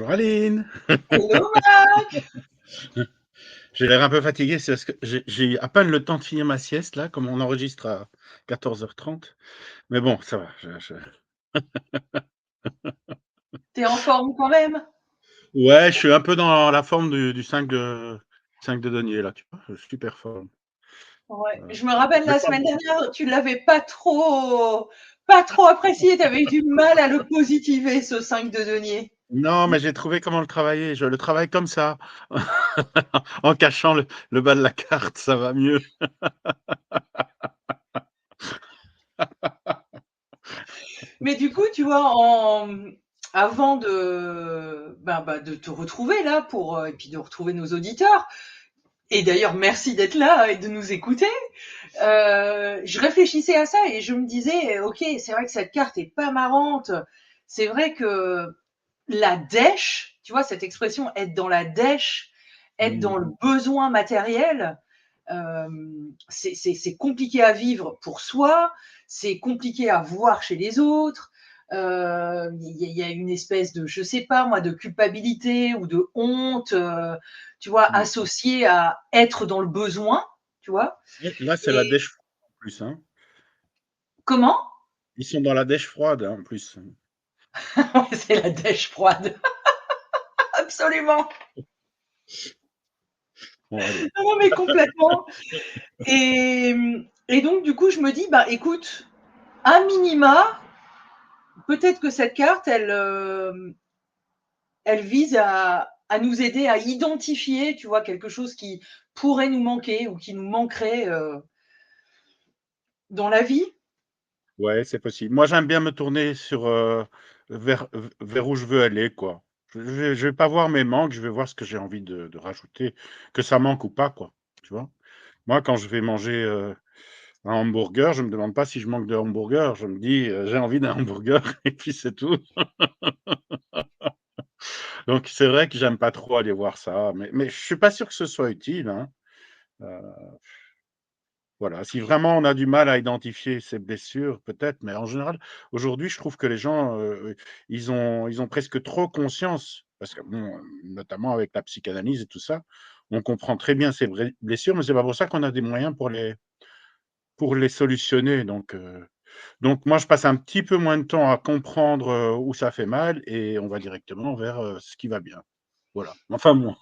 Bonjour Aline. Hello Marc. J'ai l'air un peu fatigué, c'est parce que j'ai eu à peine le temps de finir ma sieste là, comme on enregistre à 14h30. Mais bon, ça va. T'es en forme quand même? Ouais, je suis un peu dans la forme du 5 de denier là, tu vois, super forme. Ouais. Euh, Je me rappelle mais la pas semaine bon. dernière, tu l'avais pas trop apprécié, tu avais eu du mal à le positiver, ce 5 de denier. Non, mais j'ai trouvé comment le travailler. Je le travaille comme ça, en cachant le bas de la carte, ça va mieux. Mais du coup, tu vois, avant de te retrouver là et puis de retrouver nos auditeurs, et d'ailleurs merci d'être là et de nous écouter, je réfléchissais à ça et je me disais, ok, c'est vrai que cette carte est pas marrante. C'est vrai que la dèche, tu vois, cette expression être dans la dèche, être Mm. dans le besoin matériel, euh, c'est compliqué à vivre pour soi, c'est compliqué à voir chez les autres. Y a une espèce de, je sais pas moi, de culpabilité ou de honte, tu vois, Mm. associée à être dans le besoin, tu vois. Là, c'est la Et dèche froide en plus, hein. comment? Ils sont dans la dèche froide hein, en plus. C'est la dèche froide, absolument. Bon, allez. Non, non, mais complètement. Et, et donc, du coup, je me dis, bah, écoute, à minima, peut-être que cette carte, elle vise à nous aider à identifier, tu vois, quelque chose qui pourrait nous manquer ou qui nous manquerait dans la vie. Ouais, c'est possible. Moi, j'aime bien me tourner vers où je veux aller, quoi. Je vais pas voir mes manques, je vais voir ce que j'ai envie de rajouter, que ça manque ou pas, quoi. Tu vois? Moi, quand je vais manger un hamburger, je me demande pas si je manque de hamburger. Je me dis, j'ai envie d'un hamburger et puis c'est tout. Donc, c'est vrai que j'aime pas trop aller voir ça, mais je suis pas sûr que ce soit utile, hein. Euh, Voilà, si vraiment on a du mal à identifier ces blessures, peut-être, mais en général, aujourd'hui, je trouve que les gens, ils ont presque trop conscience, parce que bon, notamment avec la psychanalyse et tout ça, on comprend très bien ces blessures, mais c'est pas pour ça qu'on a des moyens pour les solutionner. Donc moi, je passe un petit peu moins de temps à comprendre où ça fait mal et on va directement vers ce qui va bien. Voilà. Enfin bon,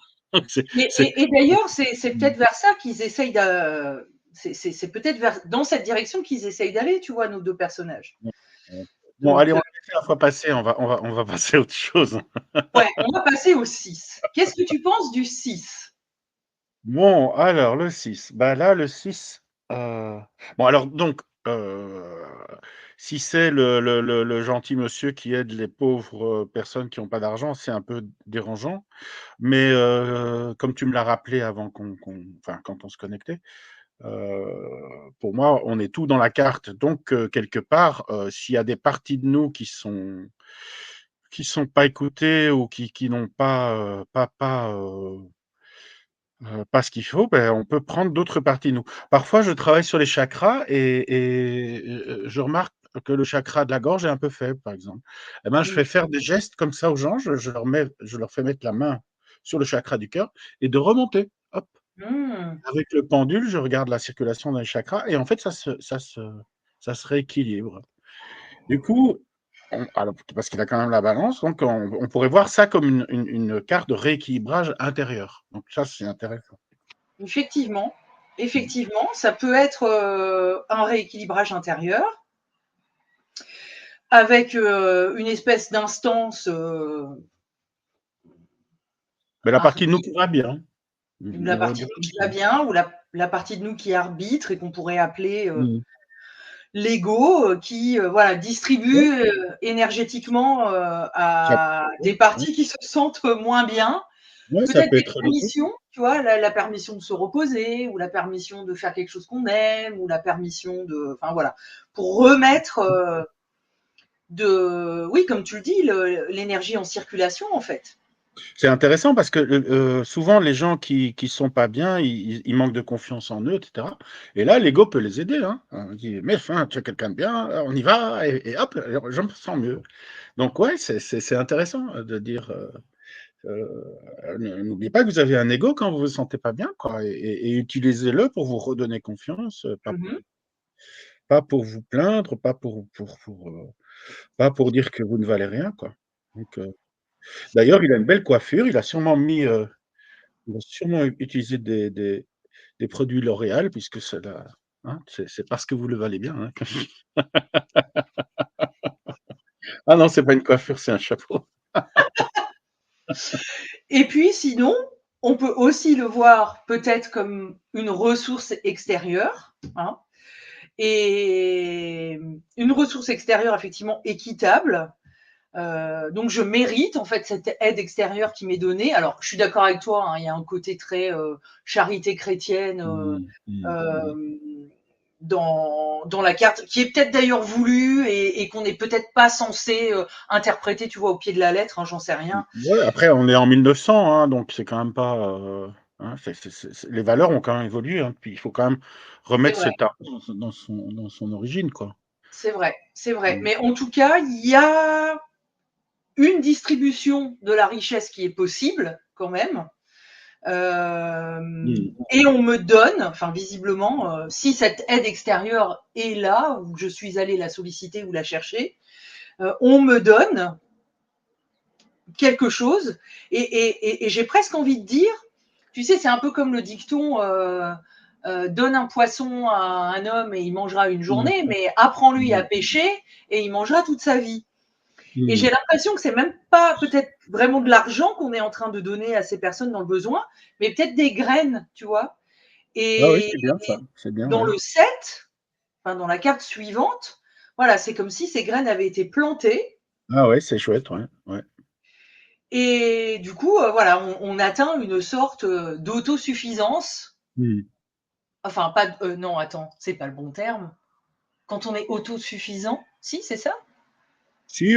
c'est, c'est- Et d'ailleurs, c'est peut-être vers ça qu'ils essayent de. C'est peut-être dans cette direction qu'ils essayent d'aller, tu vois, nos deux personnages. Bon, allez, Donc, on a fait la fois passée, on va passer à autre chose. ouais, on va passer au 6. Qu'est-ce que tu penses du 6? Bon, alors le 6. Bah là, le 6. Bon, alors donc, si c'est le gentil monsieur qui aide les pauvres personnes qui n'ont pas d'argent, c'est un peu dérangeant. Mais comme tu me l'as rappelé avant enfin, quand on se connectait, pour moi, on est tout dans la carte. Donc, quelque part, s'il y a des parties de nous qui sont pas écoutées ou qui n'ont pas ce qu'il faut, ben, on peut prendre d'autres parties de nous. Parfois, je travaille sur les chakras et je remarque que le chakra de la gorge est un peu faible, par exemple. Eh ben, je fais faire des gestes comme ça aux gens, je leur fais mettre la main sur le chakra du cœur et de remonter. Hop. Mmh. Avec le pendule, je regarde la circulation dans les chakras et en fait, ça se rééquilibre. Du coup, alors, parce qu'il a quand même la balance, donc on pourrait voir ça comme une carte de rééquilibrage intérieur. Donc ça, c'est intéressant. Effectivement, effectivement, ça peut être un rééquilibrage intérieur avec une espèce d'instance Mais la partie de nous arbitre, qui va bien. la On va partie dire de nous comme qui ça. va bien, ou la partie de nous qui arbitre et qu'on pourrait appeler Mmh. l'ego, qui voilà, Ouais, distribue énergétiquement ça à des ouais, parties qui se sentent moins bien. ouais, ça Peut-être peut des être l'ego. permissions, tu vois, la permission de se reposer, ou la permission de faire quelque chose qu'on aime, ou la permission de, enfin voilà, pour remettre oui, comme tu le dis, l'énergie en circulation en fait. C'est intéressant parce que, souvent les gens qui sont pas bien, ils manquent de confiance en eux et cetera et là, l'ego peut les aider, hein. Il dit: «Mais enfin, tu es quelqu'un de bien, on y va» et hop, je me sens mieux. Donc ouais, c'est intéressant, de dire. N'oubliez pas que vous avez un ego quand vous vous sentez pas bien, quoi, et utilisez-le pour vous redonner confiance, Mmh. pas pour vous plaindre, pas pour dire que vous ne valez rien, quoi. Donc, d'ailleurs, il a une belle coiffure, il a sûrement utilisé des produits L'Oréal puisque cela, hein, c'est parce que vous le valez bien, hein, que ah non, c'est pas une coiffure, c'est un chapeau. Et puis sinon, on peut aussi le voir peut-être comme une ressource extérieure, hein, et une ressource extérieure effectivement équitable. Donc je mérite en fait cette aide extérieure qui m'est donnée. Alors je suis d'accord avec toi, hein, il y a un côté très charité chrétienne Mmh, mmh, mmh. euh, dans la carte, qui est peut-être d'ailleurs voulu et qu'on n'est peut-être pas censé interpréter, tu vois, au pied de la lettre, hein, j'en sais rien. Ouais, après on est en 1900, hein, donc c'est quand même pas, hein, les valeurs ont quand même évolué, hein, puis il faut quand même C'est remettre vrai, cet argent dans son origine, quoi. c'est vrai, c'est vrai. Mmh. Mais en tout cas, il y a une distribution de la richesse qui est possible quand même. Mmh. Et on me donne, enfin visiblement, si cette aide extérieure est là, ou je suis allée la solliciter ou la chercher, on me donne quelque chose. Et j'ai presque envie de dire, tu sais, c'est un peu comme le dicton donne un poisson à un homme et il mangera une Mmh. journée, mais apprends-lui à Mmh. pêcher et il mangera toute sa vie. Et Mmh. j'ai l'impression que c'est même pas peut-être vraiment de l'argent qu'on est en train de donner à ces personnes dans le besoin, mais peut-être des graines, tu vois. Ah oui, Et c'est bien ça, c'est bien, dans ouais. le 7, enfin dans la carte suivante, voilà, c'est comme si ces graines avaient été plantées Ah ouais, c'est chouette, ouais, ouais. et du coup, voilà, on atteint une sorte d'autosuffisance. Mmh. Enfin, pas, non, attends, c'est pas le bon terme. Quand on est autosuffisant, si, c'est ça? Si,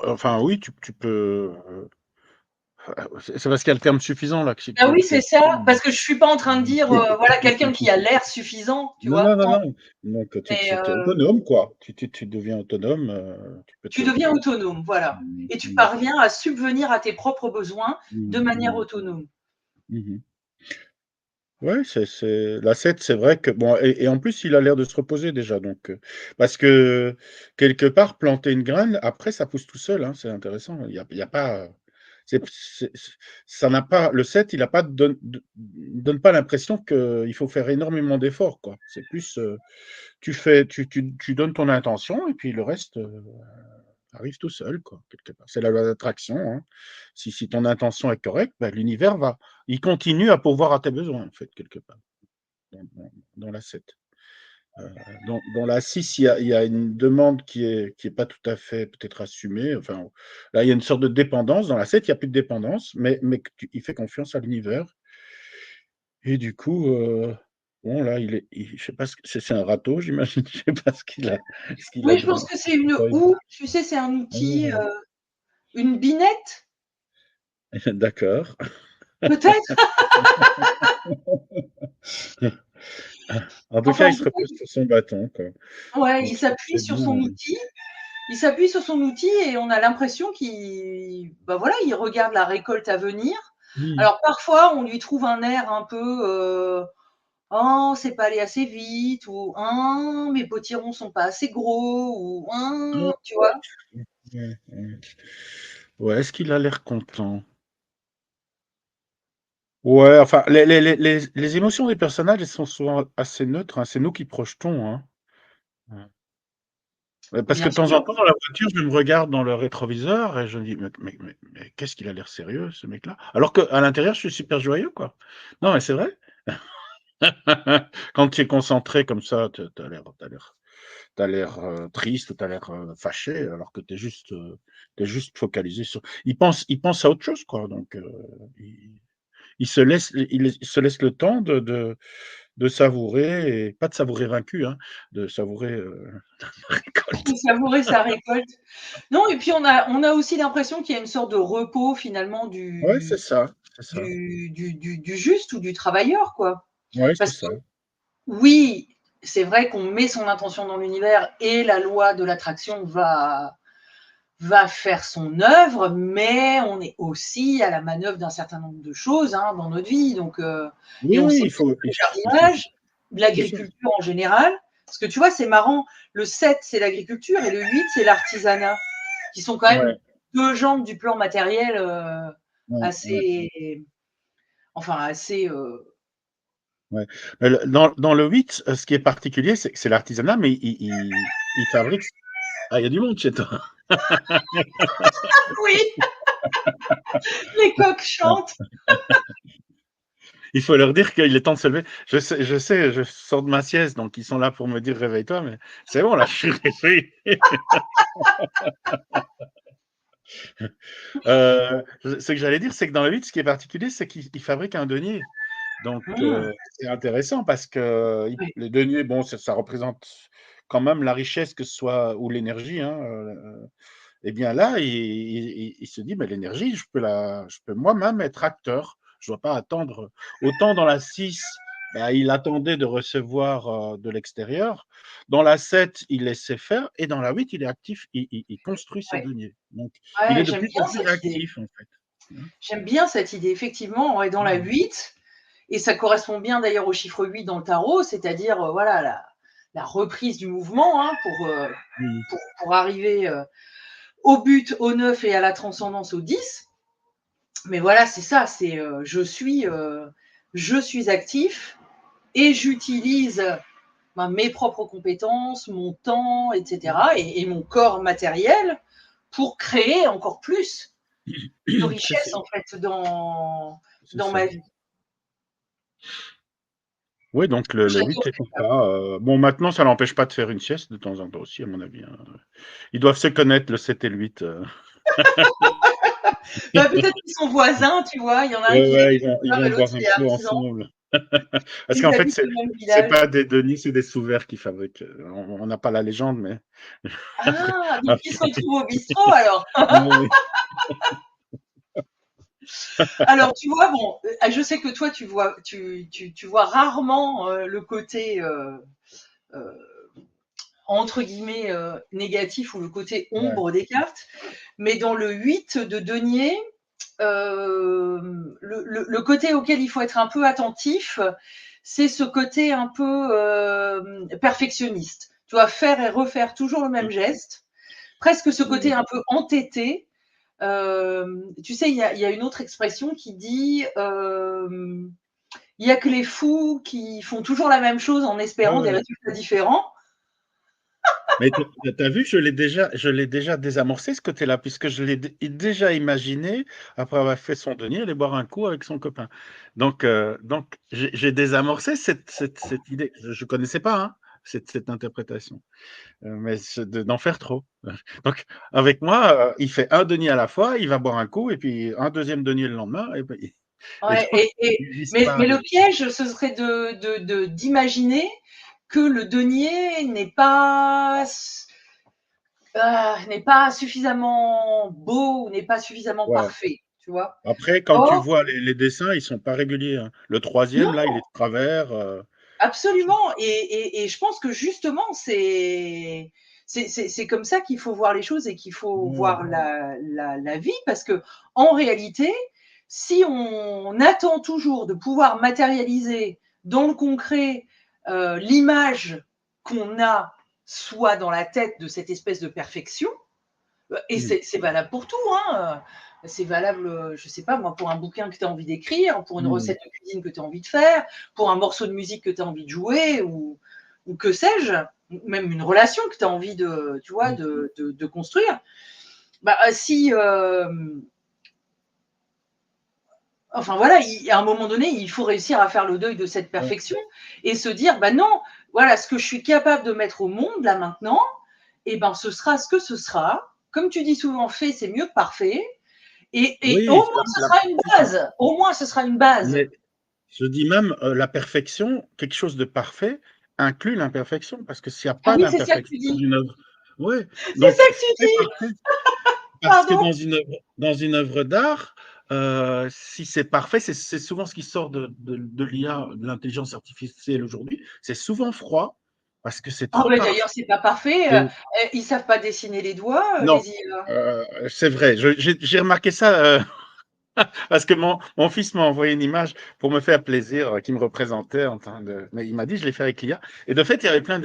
enfin oui, tu peux, c'est parce qu'il y a le terme suffisant là Ah oui, qui est c'est ça, parce que je suis pas en train de dire, voilà, quelqu'un qui a compliqué. l'air suffisant, tu Non, vois? non, non, Non, non, donc mais tu es autonome quoi. Tu deviens autonome, tu peux tu te deviens autonome, voilà, mmh, et tu mmh, parviens à subvenir à tes propres besoins de mmh, manière mmh, autonome. mmh. Ouais, c'est la 7, c'est vrai que bon, et en plus, il a l'air de se reposer déjà donc, parce que quelque part, planter une graine, après ça pousse tout seul, hein, c'est intéressant. Il y a pas, ça n'a pas le 7, il a pas donne pas l'impression qu'il faut faire énormément d'efforts, quoi. C'est plus, tu donnes ton intention et puis le reste, arrive tout seul, quoi, quelque part. C'est la loi d'attraction, hein. Si ton intention est correcte, bah, l'univers il continue à pourvoir à tes besoins, en fait, quelque part, dans la 7. Dans la 6, il y a une demande qui est pas tout à fait peut-être assumée, enfin, là, il y a une sorte de dépendance. Dans la 7, il y a plus de dépendance, mais que tu il fait confiance à l'univers et du coup, bon, là, je sais pas c'est un râteau, j'imagine, je sais pas ce qu'il a Oui, je dans pense que c'est une dans houe, tu sais, c'est un outil, ah, une binette, d'accord. peut-être? En tout Enfin, cas, en il se tout cas, repose sur son bâton, quoi. ouais, Donc c'est bien, il s'appuie sur son outil et on a l'impression qu'il, bah, voilà, il regarde la récolte à venir. mmh. Alors parfois, on lui trouve un air un peu, «Oh, c'est pas allé assez vite» ou «Hein, mes potirons sont pas assez gros» ou Ouais, «Hein», tu vois? ouais, ouais. Ouais, est-ce qu'il a l'air content? Ouais, enfin, les émotions des personnages, elles sont souvent assez neutres, hein. C'est nous qui projetons, hein. Ouais. Ouais, parce que Bien de temps en sûr. temps, dans la voiture, je me regarde dans le rétroviseur et je me dis: «Mais qu'est-ce qu'il a l'air sérieux ce mec-là?» alors qu'à l'intérieur, je suis super joyeux, quoi. Non, mais c'est vrai. Quand tu es concentré comme ça, tu as l'air, triste ou tu as l'air, fâché alors que tu es juste focalisé sur il pense à autre chose, quoi, donc il se laisse le temps de savourer et pas de savourer vaincu, hein, de savourer, la récolte. Savourer sa récolte. Non, et puis on a aussi l'impression qu'il y a une sorte de repos finalement Ouais, du c'est ça, c'est ça. du juste ou du travailleur, quoi. Ouais, c'est Parce que ça. oui, c'est vrai qu'on met son intention dans l'univers et la loi de l'attraction va faire son œuvre, mais on est aussi à la manœuvre d'un certain nombre de choses dans notre vie. Donc, Oui, et on oui, sait que le jardinage, c'est ça. l'agriculture en général, parce que tu vois, c'est marrant, le 7, c'est l'agriculture et le 8, c'est l'artisanat, qui sont quand même Ouais, deux jambes du plan matériel ouais, ouais, assez, enfin assez. ouais. Mais dans le 8, ce qui est particulier, c'est que c'est l'artisanat, mais il fabrique. Ah, il y a du monde chez toi. Oui, les coqs chantent. Il faut leur dire qu'il est temps de se lever. Je sais, je sors de ma sieste, donc ils sont là pour me dire réveille-toi, mais c'est bon, là, je suis réveillé. Ce que j'allais dire, c'est que dans le 8, ce qui est particulier, c'est qu'il fabrique un denier. Donc, Mmh, c'est intéressant parce que oui, les deniers, bon, ça représente quand même la richesse, que ce soit, ou l'énergie, hein, et bien là, il se dit, mais l'énergie, je peux moi-même être acteur. Je ne dois pas attendre. Autant dans la 6, bah, il attendait de recevoir de l'extérieur. Dans la 7, il laissait faire. Et dans la 8, il est actif. Il construit ses ouais, deniers. Donc, il est ouais, de j'aime plus en bien plus cette idée. actif, en fait. Hein. J'aime bien cette idée. Effectivement, on est dans la Mhm. 8, et ça correspond bien d'ailleurs au chiffre 8 dans le tarot, c'est-à-dire voilà la reprise du mouvement Mhm. pour arriver au but, au 9 et à la transcendance au 10. Mais voilà, c'est ça, c'est je suis actif et j'utilise mes propres compétences, mon temps, etc. et mon corps matériel pour créer encore plus de C'est ça. richesse en fait C'est dans ça. ma vie. Oui, donc le 8 J'adore est cette pour ça. femme. Bon, maintenant, ça n'empêche pas de faire une sieste de temps en temps aussi, à mon avis. Hein. Ils doivent se connaître, le 7 et le 8. Bah, peut-être qu'ils sont voisins, tu vois. Il y en a un Ouais, qui est ouais, ils agriculteur vont et l'autre boire un il est coup artisan. ensemble. Parce Ils qu'en fait, habitent le même c'est village. pas des deniers, c'est des sous-verts qu'ils fabriquent. On n'a pas la légende, mais après, Ah, donc ils se après, retrouvent au bistrot alors. oui, Alors tu vois, bon, je sais que toi tu vois rarement le côté euh, entre guillemets négatif ou le côté ouais, ombre des cartes, mais dans le 8 de denier, le côté auquel il faut être un peu attentif, c'est ce côté un peu perfectionniste. Tu vois, faire et refaire toujours le même geste, presque ce côté ouais. un peu entêté. Tu sais, il y a une autre expression qui dit il y a que les fous qui font toujours la même chose en Ouais, espérant des ouais. résultats différents. Mais tu as vu, je l'ai déjà désamorcé ce côté-là, puisque je l'ai déjà imaginé, après avoir fait son denier, aller boire un coup avec son copain. Donc j'ai désamorcé cette idée. Je ne connaissais pas hein, cette interprétation. Mais d'en faire trop. Donc, avec moi, il fait un denier à la fois, il va boire un coup, et puis un deuxième denier le lendemain, et Ouais, donc, il mais le disparaît. piège, ce serait d'imaginer que le denier n'est pas suffisamment beau ou n'est pas suffisamment Ouais. parfait, tu vois. Après, quand tu Or, vois les dessins, ils sont pas réguliers. Hein. Le troisième, là, non, il est de travers. absolument. Et je pense que justement, c'est comme ça qu'il faut voir les choses et qu'il faut Ouais. voir la vie, parce que en réalité, si on attend toujours de pouvoir matérialiser dans le concret l'image qu'on a, soit dans la tête de cette espèce de perfection, et Mm. c'est valable pour tout, hein. C'est valable, je sais pas moi, pour un bouquin que tu as envie d'écrire, pour une Mm. recette de cuisine que tu as envie de faire, pour un morceau de musique que tu as envie de jouer, ou que sais-je, même une relation que tu as envie de, tu vois, Mm. de construire. Bah, si, enfin voilà, à un moment donné, il faut réussir à faire le deuil de cette Ouais. perfection et se dire, bah non, voilà, ce que je suis capable de mettre au monde là maintenant, et ben ce sera ce que ce sera. Comme tu dis souvent, fait, c'est mieux que parfait. Et au Oui, moins, ce sera une c'est ça. base. Au moins, ce sera une base. Mais je dis même, la perfection, quelque chose de parfait, inclut l'imperfection, parce que s'il n'y a Ah pas oui, c'est ça que d'imperfection tu dans dis. une œuvre, ouais, C'est donc ça que tu c'est dis. parfait. Parce que Pardon. dans une œuvre d'art, si c'est parfait, c'est souvent ce qui sort de l'IA, de l'intelligence artificielle aujourd'hui, c'est souvent froid, parce que c'est Ah trop ouais, parfait. d'ailleurs, c'est pas parfait. Ils savent pas dessiner les doigts, Non, les IA. c'est vrai. J'ai remarqué ça parce que mon fils m'a envoyé une image pour me faire plaisir, qui me représentait en train de. Mais il m'a dit, je l'ai fait avec l'IA. Et de fait, il y avait plein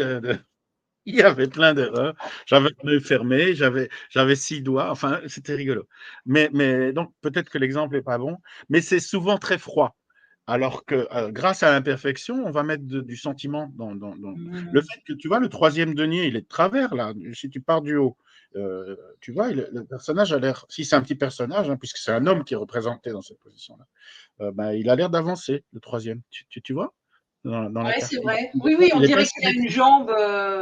il y avait plein d'erreurs. J'avais un œil fermé, j'avais 6 doigts. Enfin, c'était rigolo. Mais donc, peut-être que l'exemple n'est pas bon, mais c'est souvent très froid. Alors que grâce à l'imperfection, on va mettre du sentiment le Mmh. fait que tu vois, le troisième denier, il est de travers là. Si tu pars du haut, tu vois, le personnage a l'air, si c'est un petit personnage, hein, puisque c'est un homme qui est représenté dans cette position-là, ben, il a l'air d'avancer, le troisième. Tu vois, dans la Ouais, carte. c'est vrai. Oui, oui, on Il est pas dirait qu'il a une symétrique. jambe,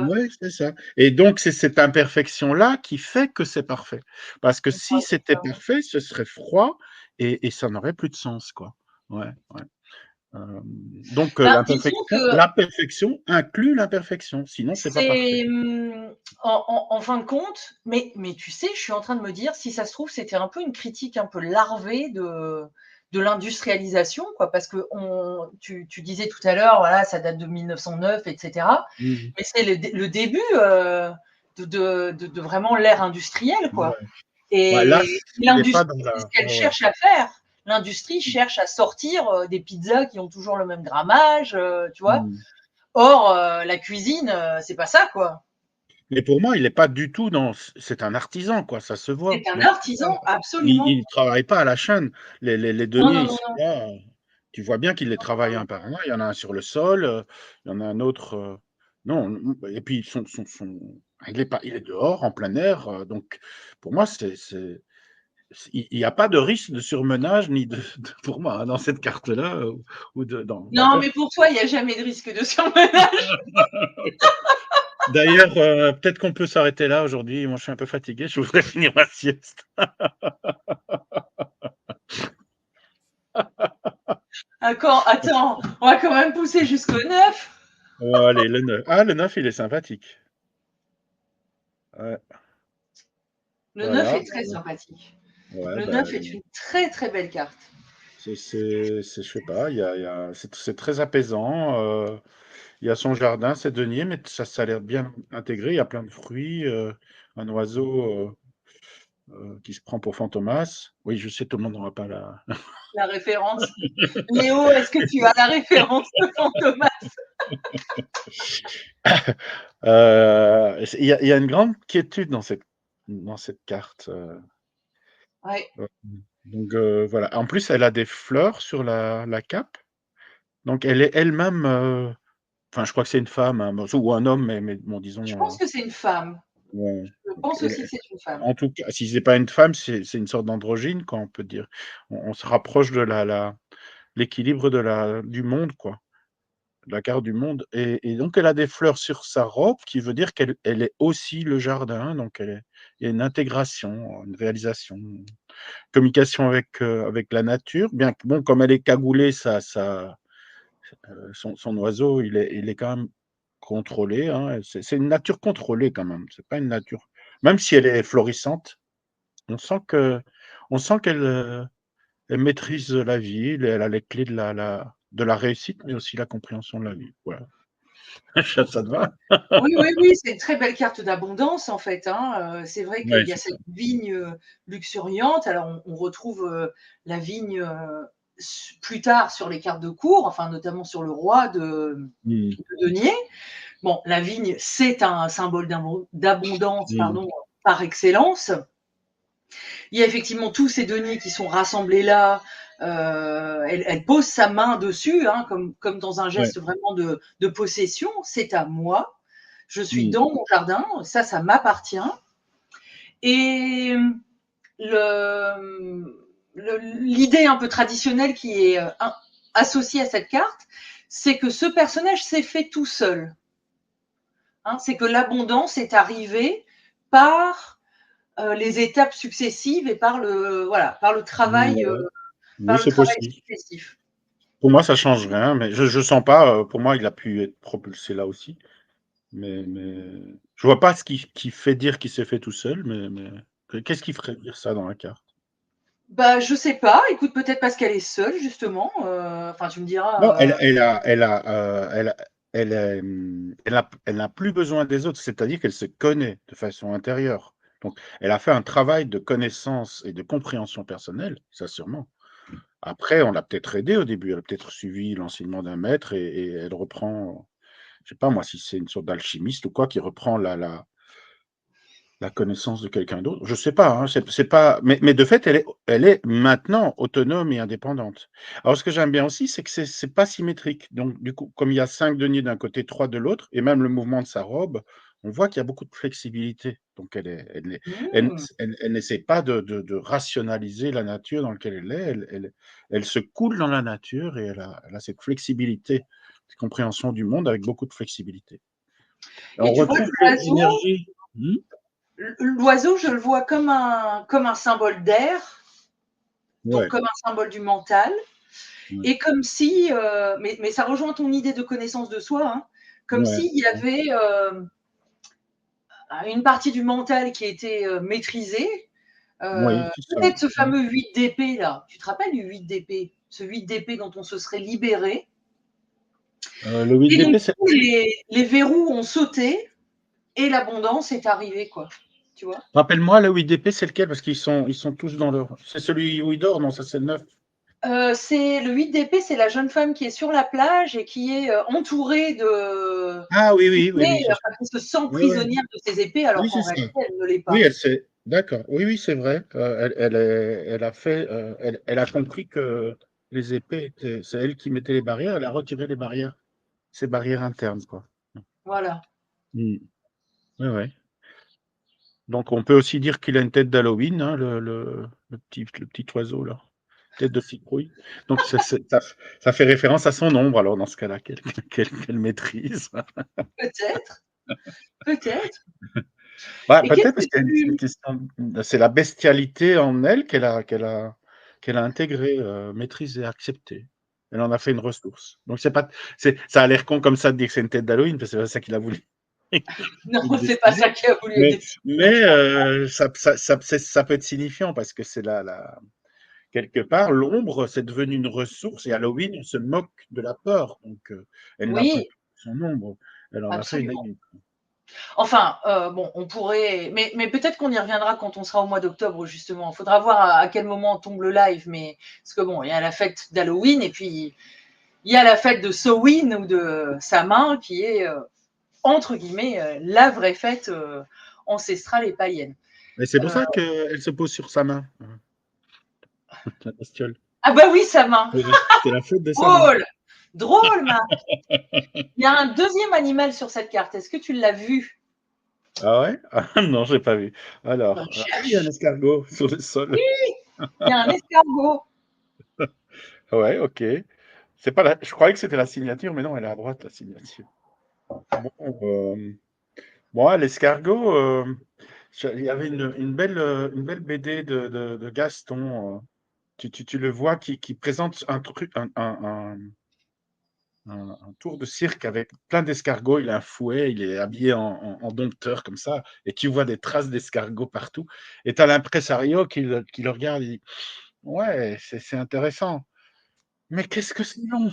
Oui, c'est ça. Et donc, c'est cette imperfection-là qui fait que c'est parfait. Parce que si c'était d'accord. parfait, ce serait froid et ça n'aurait plus de sens, quoi. Ouais, ouais. Donc, Bah, disons que l'imperfection inclut l'imperfection, sinon c'est pas parfait. c'est, en fin de compte, mais tu sais, je suis en train de me dire, si ça se trouve, c'était un peu une critique un peu larvée de l'industrialisation, quoi, parce que tu disais tout à l'heure, voilà, ça date de 1909, et cetera. Mmh. Mais c'est le début, de vraiment l'ère industrielle, quoi. Ouais. Ouais, là, Et il est pas l'industrie, dans c'est ce la qu'elle ouais, ouais. cherche à faire. L'industrie cherche à sortir, des pizzas qui ont toujours le même grammage, tu vois? Mmh. Or, la cuisine, c'est pas ça, quoi. Mais pour moi, il est pas du tout dans c'est un artisan, quoi, ça se voit. C'est un Donc artisan, il absolument. ne travaille pas à la chaîne. Les Non, deniers, non, ils non, sont non. là, tu vois bien qu'il les travaille un par un. Il y en a un sur le sol, il y en a un autre, non, et puis il est dehors en plein air, donc pour moi, il y a pas de risque de surmenage ni de pour moi, hein, dans cette carte-là, ou d'en Non, faire. mais pour toi, il y a jamais de risque de surmenage. D'ailleurs, peut-être qu'on peut s'arrêter là aujourd'hui. Moi, je suis un peu fatigué, je voudrais finir ma sieste. Attends, on va quand même pousser jusqu'au 9. Bon allez, le 9. Ah, le 9, il est sympathique. Ouais, Le 9 voilà, est très sympathique. ouais, Le bah, 9 est une très, très belle carte. je sais pas, c'est très apaisant. Il y a son jardin, c'est denier, mais ça a l'air bien intégré. Il y a plein de fruits, un oiseau qui se prend pour Fantomas. Oui, je sais, tout le monde n'aura pas la. La référence. Léo, est-ce que tu as la référence de Fantomas? Il y a une grande quiétude dans cette carte. Ouais. Ouais. Donc voilà. En plus, elle a des fleurs sur la cape. Donc elle est elle-même, enfin, je crois que c'est une femme, hein, bon, ou un homme, mais bon, Je disons, pense que c'est une femme. ouais. Je Donc, pense aussi que c'est une femme. en tout cas, si c'est pas une femme, c'est une sorte d'androgyne, quoi, on peut dire. On se rapproche de l'équilibre du monde, quoi, de la carte du monde, et donc elle a des fleurs sur sa robe, qui veut dire qu'elle est aussi le jardin, donc il y a une intégration, une réalisation, une communication avec la nature, bien que bon, comme elle est cagoulée, son oiseau, il est quand même contrôlé, hein. C'est une nature contrôlée quand même. C'est pas une nature. Même si elle est florissante, on sent que, on sent elle maîtrise la vie. Elle a les clés de la réussite, mais aussi la compréhension de la vie. Voilà. Ça te va? Oui, oui, oui, c'est une très belle carte d'abondance en fait, hein. C'est vrai qu'il Ouais, y a c'est cette ça. vigne, luxuriante. Alors on retrouve, la vigne, plus tard sur les cartes de cour, enfin notamment sur le roi Mmh. de denier. Bon, la vigne, c'est un symbole d'abondance, Mmh. pardon, par excellence. Il y a effectivement tous ces deniers qui sont rassemblés là. Elle pose sa main dessus, hein, comme dans un Ouais. geste vraiment de possession. C'est à moi. Je suis Mmh. dans mon jardin. Ça m'appartient. Et l'idée un peu traditionnelle qui est associée à cette carte, c'est que ce personnage s'est fait tout seul. Hein, c'est que l'abondance est arrivée par les étapes successives et par le travail, Ouais. Oui, c'est possible. successif. Pour moi, ça change rien, mais je sens pas, pour moi, il a pu être propulsé là aussi. Mais je vois pas ce qui fait dire qu'il s'est fait tout seul, mais qu'est-ce qui ferait dire ça dans la carte? Bah, je sais pas, écoute, peut-être parce qu'elle est seule justement, enfin tu me Non, diras, elle n'a plus besoin des autres, c'est-à-dire qu'elle se connaît de façon intérieure. Donc, elle a fait un travail de connaissance et de compréhension personnelle, ça sûrement. Après, on l'a peut-être aidée au début, elle a peut-être suivi l'enseignement d'un maître et elle reprend, je sais pas moi, si c'est une sorte d'alchimiste ou quoi, qui reprend la connaissance de quelqu'un d'autre. Je sais pas, hein, c'est pas, mais de fait, elle est maintenant autonome et indépendante. Alors, ce que j'aime bien aussi, c'est que c'est pas symétrique. Donc, du coup, comme il y a 5 deniers d'un côté, 3 de l'autre, et même le mouvement de sa robe, on voit qu'il y a beaucoup de flexibilité. Donc, Mmh. elle n'essaie pas de rationaliser la nature dans laquelle elle est. Elle se coule dans la nature et elle a cette flexibilité, cette compréhension du monde avec beaucoup de flexibilité. Et Et on tu vois, retrouve l'oiseau, l'énergie. l'oiseau, je le vois comme un symbole d'air, donc Ouais. comme un symbole du mental. Ouais, Et comme si, mais ça rejoint ton idée de connaissance de soi, hein, comme ouais, s'il y avait une partie du mental qui était maîtrisée. oui, c'est ça. Peut-être ce fameux 8 d'épée là. Tu te rappelles du 8 d'épée? Ce 8 d'épée dont on se serait libéré. Le 8 Et donc, d'épée, c'est lequel? les verrous ont sauté et l'abondance est arrivée, quoi. Tu vois? Rappelle-moi, le 8 d'épée, c'est lequel? Parce ils sont tous dans leur. C'est celui où il dort, non, ça c'est le 9. C'est le 8 d'épée, c'est la jeune femme qui est sur la plage et qui est entourée Ah oui, oui, oui, d'épées, oui. enfin, qui se sent Ouais, ouais. prisonnière de ses épées alors Oui, qu'en c'est ça. réalité, elle ne l'est Oui, pas. elle sait. D'accord. Oui, oui, c'est vrai. Elle a fait. Elle a compris que les épées c'est elle qui mettait les barrières. Elle a retiré les barrières, ces barrières internes, quoi. Voilà. Mm. Ouais, ouais. Donc, on peut aussi dire qu'il a une tête d'Halloween, hein, le petit oiseau, là. Tête de citrouille. Donc, ça fait référence à son ombre, alors, dans ce cas-là, qu'elle maîtrise. Peut-être, peut-être. Bah, Et qu'est-ce peut-être que parce qu'il y a une tu question, c'est la bestialité en elle qu'elle a intégrée, maîtrisée, acceptée. Elle en a fait une ressource. Donc, c'est pas, ça a l'air con comme ça de dire que c'est une tête d'Halloween, parce que c'est pas ça qu'il a voulu. non, voulu c'est pas dessiner. ça qui a voulu être Mais, décidé. ça peut être signifiant parce que c'est quelque part, l'ombre, c'est devenu une ressource et Halloween, on se moque de la peur. Donc, elle n'a plus Oui, son ombre. Elle en a fait une absolument. amie. Enfin, bon, on pourrait, mais peut-être qu'on y reviendra quand on sera au mois d'octobre, justement. Il faudra voir à quel moment tombe le live, mais parce que bon, il y a la fête d'Halloween et puis il y a la fête de Samhain ou de Samin qui est entre guillemets la vraie fête ancestrale et païenne. Et c'est pour Euh, ça qu'elle se pose sur sa main, la bestiole. ah bah oui, Samin. C'est la fête de sa main. Drôle, drôle, Marc. Il y a un deuxième animal sur cette carte. Est-ce que tu l'as vu? Ah ouais? Ah non, j'ai pas vu. Ben, Alors, ah oui, un cherche. escargot sur le sol. Il y a un escargot. Ouais, OK. C'est pas la Je croyais que c'était la signature, mais non, elle est à droite, la signature. Bon, moi, l'escargot, il y avait une belle BD de Gaston. Tu le vois qui présente un truc, un tour de cirque avec plein d'escargots. Il a un fouet, il est habillé en dompteur comme ça, et tu vois des traces d'escargots partout. Et tu as l'impresario qui le regarde, il dit ouais, c'est intéressant. Mais qu'est-ce que c'est long?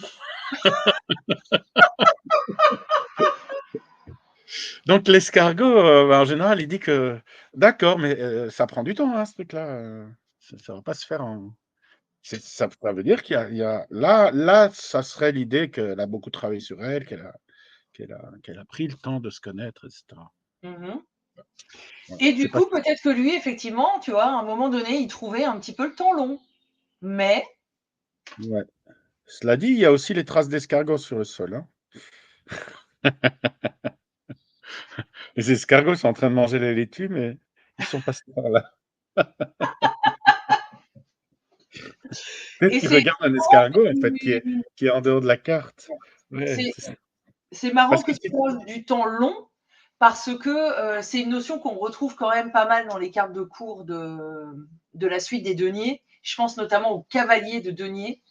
Donc l'escargot, en général, il dit que d'accord, mais ça prend du temps, hein, ce truc-là. Ça va pas se faire en. Ça veut dire il y a là, ça serait l'idée qu'elle a beaucoup travaillé sur elle, qu'elle a pris le temps de se connaître, etc. Mhm. Ouais, Et c'est du pas coup, peut-être que lui, effectivement, tu vois, à un moment donné, il trouvait un petit peu le temps long. Mais, ouais. Cela dit, il y a aussi les traces d'escargots sur le sol, hein. Les escargots sont en train de manger les laitues, mais ils sont passés par là. Peut-être et qu'ils c'est regardent un marrant escargot, en que fait, qui est en dehors de la carte. Ouais, c'est c'est ça. c'est marrant Parce que que tu parles du temps long parce que c'est une notion qu'on retrouve quand même pas mal dans les cartes de cours de la suite des deniers. Je pense notamment au cavalier de denier,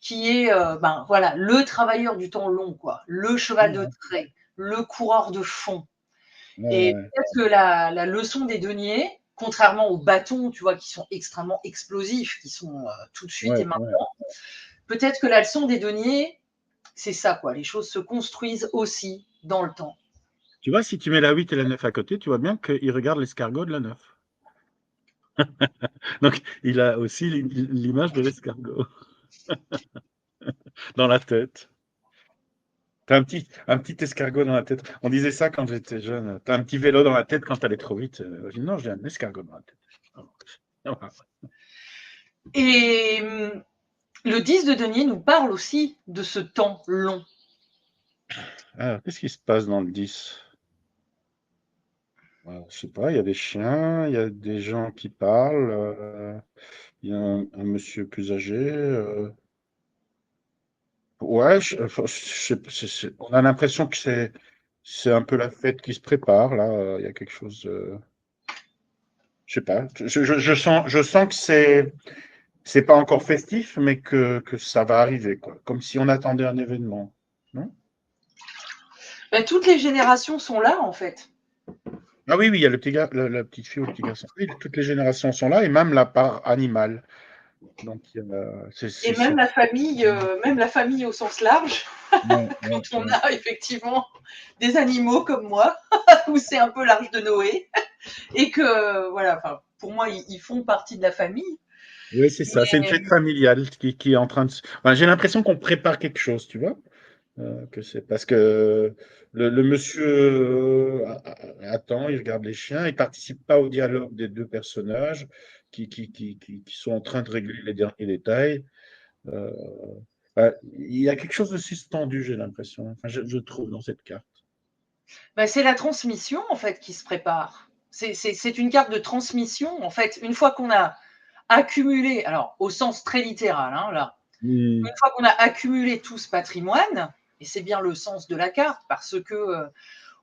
qui est ben, voilà, le travailleur du temps long, quoi, le cheval de ouais, trait, le coureur de fond. ouais, Et ouais, peut-être que la leçon des deniers, contrairement aux bâtons, tu vois, qui sont extrêmement explosifs, qui sont tout de suite et ouais, ouais, maintenant, peut-être que la leçon des deniers, c'est ça, quoi. Les choses se construisent aussi dans le temps. Tu vois, si tu mets la 8 et la 9 à côté, tu vois bien qu'il regarde l'escargot de la 9. Donc, il a aussi l'image de l'escargot dans la tête. T'as un petit escargot dans la tête. On disait ça quand j'étais jeune. T'as un petit vélo dans la tête quand t'allais trop vite. Je dis, non, j'ai un escargot dans la tête. Voilà. Et le 10 de denier nous parle aussi de ce temps long. Alors, qu'est-ce qui se passe dans le 10? Je sais pas, il y a des chiens, il y a des gens qui parlent, il y a un monsieur plus âgé. Ouais, enfin, on a l'impression que c'est un peu la fête qui se prépare, là. Il y a quelque chose. Je sais pas. Je sens que c'est pas encore festif, mais que ça va arriver, quoi. Comme si on attendait un événement. Non? Ben, toutes les générations sont là, en fait. Ah oui, oui, il y a le petit gars, la petite fille ou le petit garçon. Oui, toutes les générations sont là, et même la part animale. Donc, Et même la famille au sens large, ouais, quand ouais, on ouais. a effectivement des animaux comme moi, où c'est un peu l'arche de Noé, et que, voilà, enfin, pour moi, ils font partie de la famille. Oui, c'est ça. C'est une Mais, fête familiale qui est en train de Enfin, j'ai l'impression qu'on prépare quelque chose, tu vois? Que c'est parce que le monsieur attend, il regarde les chiens, il participe pas au dialogue des deux personnages qui sont en train de régler les derniers détails. Euh, il y a quelque chose de suspendu, j'ai l'impression. Enfin, je trouve dans cette carte. ben, c'est la transmission, en fait, qui se prépare. C'est une carte de transmission, en fait. Une fois qu'on a accumulé, alors au sens très littéral, hein, là, Hmm. une fois qu'on a accumulé tout ce patrimoine, et c'est bien le sens de la carte, parce que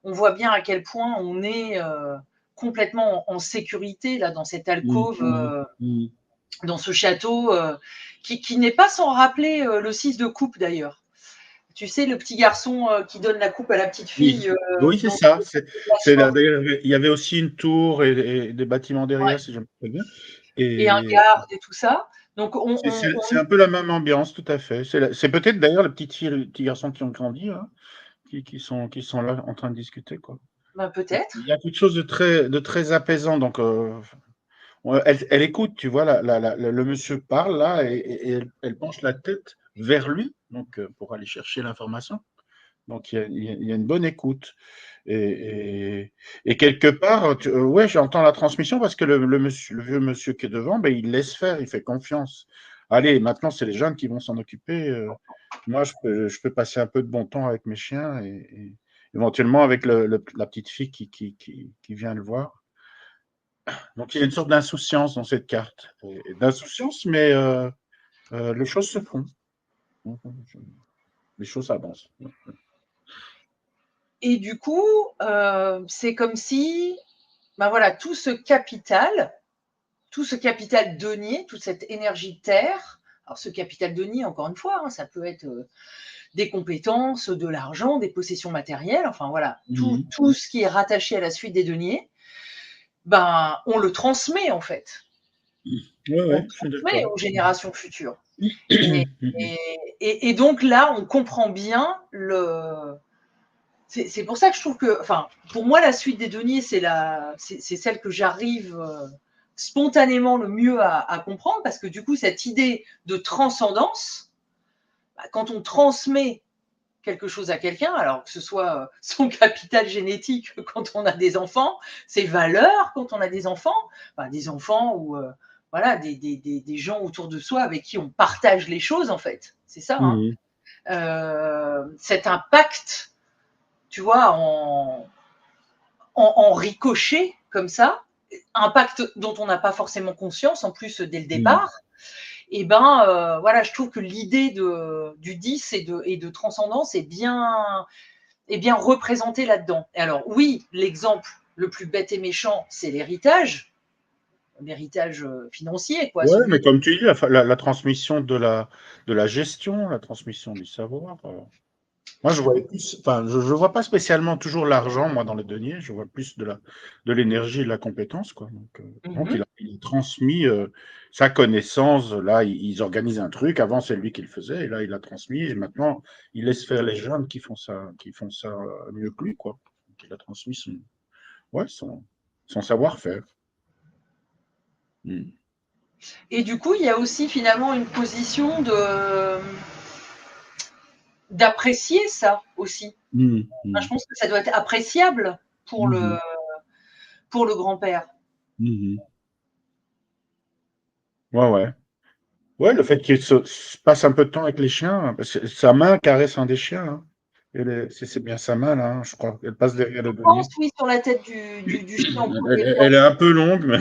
on voit bien à quel point on est complètement en sécurité là dans cette Hmm. alcôve, Hmm. Hmm. dans ce château, qui n'est pas sans rappeler le 6 de coupe d'ailleurs. Tu sais, le petit garçon qui donne la coupe à la petite Oui, fille oui, c'est dans ça. le D'ailleurs, il y avait aussi une tour et des bâtiments derrière, si je me souviens bien. et un Et garde et tout ça. Donc c'est un peu la même ambiance, tout à fait. C'est peut-être d'ailleurs les petites filles, les petits garçons qui ont grandi, hein, qui sont là en train de discuter, quoi. ben, Il peut-être. y a quelque chose de très apaisant. Donc, elle écoute, tu vois, le monsieur parle là et elle penche la tête vers lui, donc pour aller chercher l'information. Donc, il y a une bonne écoute. Et quelque part, ouais, j'entends la transmission parce que le vieux monsieur qui est devant, ben, il laisse faire, il fait confiance. Allez, maintenant, c'est les jeunes qui vont s'en occuper. Moi, je peux passer un peu de bon temps avec mes chiens et éventuellement avec la petite fille qui vient le voir. Donc, il y a une sorte d'insouciance dans cette carte. D'insouciance, mais les choses se font. Les choses avancent. Et du coup, c'est comme si, ben voilà, tout ce capital denier, toute cette énergie de terre. Alors ce capital denier, encore une fois, hein, ça peut être des compétences, de l'argent, des possessions matérielles, enfin voilà, Mhm. tout ce qui est rattaché à la suite des deniers, ben, on le transmet en fait. Ouais, On le ouais, je suis transmet d'accord. aux générations futures. Et, et, et donc là, on comprend bien le. C'est pour ça que je trouve que, enfin, pour moi, la suite des deniers, c'est celle que j'arrive spontanément le mieux à comprendre, parce que du coup, cette idée de transcendance, bah, quand on transmet quelque chose à quelqu'un, alors que ce soit son capital génétique quand on a des enfants, ses valeurs quand on a des enfants, enfin, des enfants ou voilà, des gens autour de soi avec qui on partage les choses, en fait. C'est ça, hein. Mhm. Cet impact, tu vois, en ricochet comme ça, impact dont on n'a pas forcément conscience en plus dès le Mhm. départ, et ben voilà, je trouve que l'idée du 10 et de transcendance est bien représentée là-dedans. Et alors oui, l'exemple le plus bête et méchant, c'est l'héritage financier, quoi, Ouais, celui mais comme tu dis, la transmission de la gestion, la transmission du savoir. Moi, je voyais plus, enfin, je vois pas spécialement toujours l'argent, moi, dans les deniers. Je vois plus de l'énergie et de la compétence, quoi. Donc Mhm. il a transmis sa connaissance. Là, ils organisent un truc. Avant, c'est lui qui le faisait, et là, il a transmis. Et maintenant, il laisse faire les jeunes qui font ça mieux que lui, quoi. Donc, il a transmis ouais, son savoir-faire. Mm. Et du coup, il y a aussi finalement une position de d'apprécier ça aussi. Mm. Enfin, je Mm. pense que ça doit être appréciable pour Mhm. pour le grand-père. Mhm. Ouais, ouais. Ouais, le fait qu'il se passe un peu de temps avec les chiens, hein, parce que sa main caresse un des chiens, hein. C'est bien sa main, là, hein, je crois. Elle passe derrière Je le pense, denier. oui, sur la tête du chien en premier Elle temps. est un peu longue, mais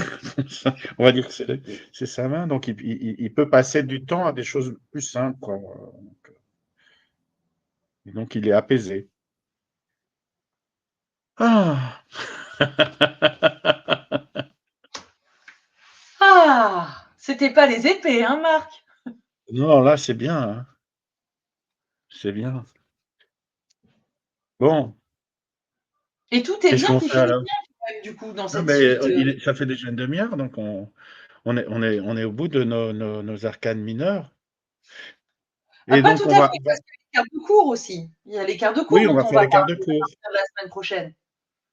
on va dire que c'est sa main, donc il peut passer du temps à des choses plus simples, quoi. Et donc il est apaisé. Ah. Ah, c'était pas les épées, hein, Marc? Non, là, c'est bien, hein. C'est bien. Bon, Et tout est qu'est-ce bien qu'on qui fait finit alors? bien, quand même, du coup, dans Non, cette mais suite. ça fait déjà une demi-heure, donc on est au bout de nos arcanes mineures. Ah, Et pas donc, tout à fait, parce qu'il y a les quarts de cours aussi. Il y a les quarts de cours oui, on dont va on faire va les quarts de parler à cour. partir de la semaine prochaine.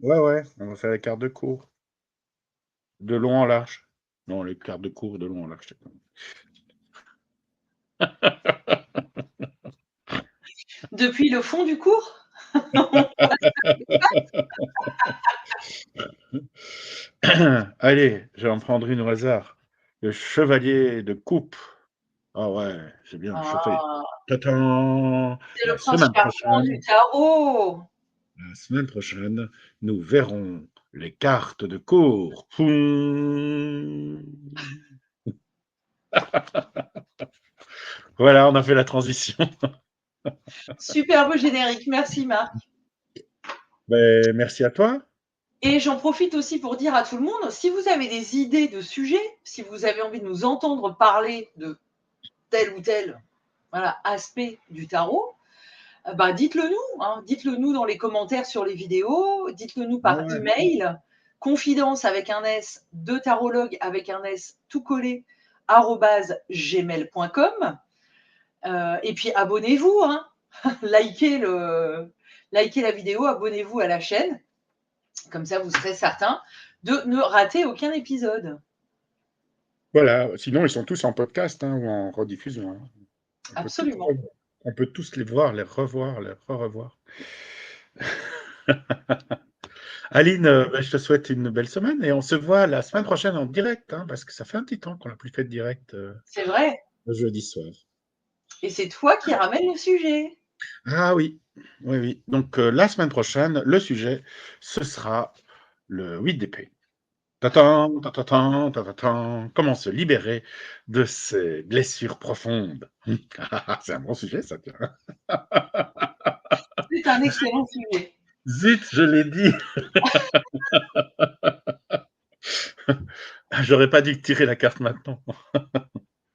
Ouais, ouais, on va faire les quarts de cour. De long en large. Non, les quarts de cour de long en large, c'est pas. Depuis le fond du cours? Allez, je vais en prendre une au hasard. Le chevalier de coupe. Ah ouais, c'est bien, le chevalier. Ah, Tatan! c'est le prince charmant du tarot. La semaine prochaine, nous verrons les cartes de cour. Poum. Voilà, on a fait la transition. Superbe générique, merci Marc. Ben, merci à toi. Et j'en profite aussi pour dire à tout le monde, si vous avez des idées de sujets, si vous avez envie de nous entendre parler de tel ou tel voilà, aspect du tarot, bah dites-le nous. Hein. Dites-le nous dans les commentaires sur les vidéos, dites-le nous Ouais, par ouais. email, confidence avec un S, de tarologue avec un S tout collé, @gmail.com. Et puis abonnez-vous, hein. likez, likez la vidéo, abonnez-vous à la chaîne. Comme ça, vous serez certain de ne rater aucun épisode. Voilà, sinon ils sont tous en podcast, hein, ou en rediffusion, hein. On peut tout Absolument. revoir. On peut tous les voir, les revoir, les re-revoir. Aline, bah, je te souhaite une belle semaine et on se voit la semaine prochaine en direct, hein, parce que ça fait un petit temps qu'on n'a plus fait de direct C'est vrai. le jeudi soir. Et c'est toi qui ramènes le sujet. Ah oui, oui, oui. Donc la semaine prochaine, le sujet, ce sera le 8 d'épée. Tatan, tatan, tatan, comment se libérer de ces blessures profondes. C'est un bon sujet, ça, tiens. C'est un excellent sujet. Zut, je l'ai dit. J'aurais pas dû tirer la carte maintenant.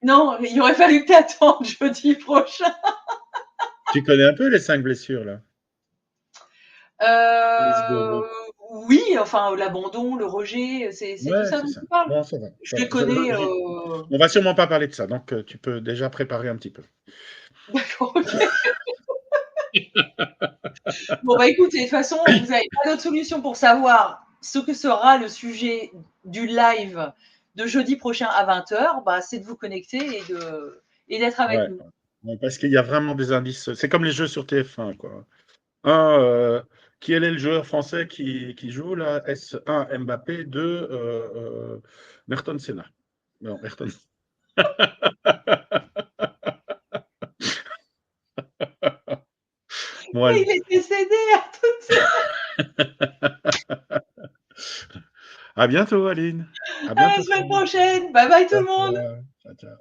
Non, il aurait fallu que tu attendes jeudi prochain. Tu connais un peu les 5 blessures, là? Alice Euh, Goro. oui, enfin, l'abandon, le rejet, c'est de Ouais, ça c'est dont ça. tu parles. Bon, ça va, Je ça va. les connais. On va sûrement pas parler de ça, donc tu peux déjà préparer un petit peu. D'accord, ok. Bon, bah écoutez, de toute façon, vous n'avez pas d'autre solution pour savoir ce que sera le sujet du live de jeudi prochain à 20h, bah, c'est de vous connecter et d'être avec Ouais, nous. ouais, parce qu'il y a vraiment des indices. C'est comme les jeux sur TF1, quoi. Un, quel est le joueur français qui joue là? Est-ce un Mbappé, 2 Ayrton Senna. Non, Ayrton. Moi, Il est décédé à toute à bientôt, Aline. À À la bientôt. semaine prochaine. Bye bye tout Ciao, le monde. ciao. Ciao.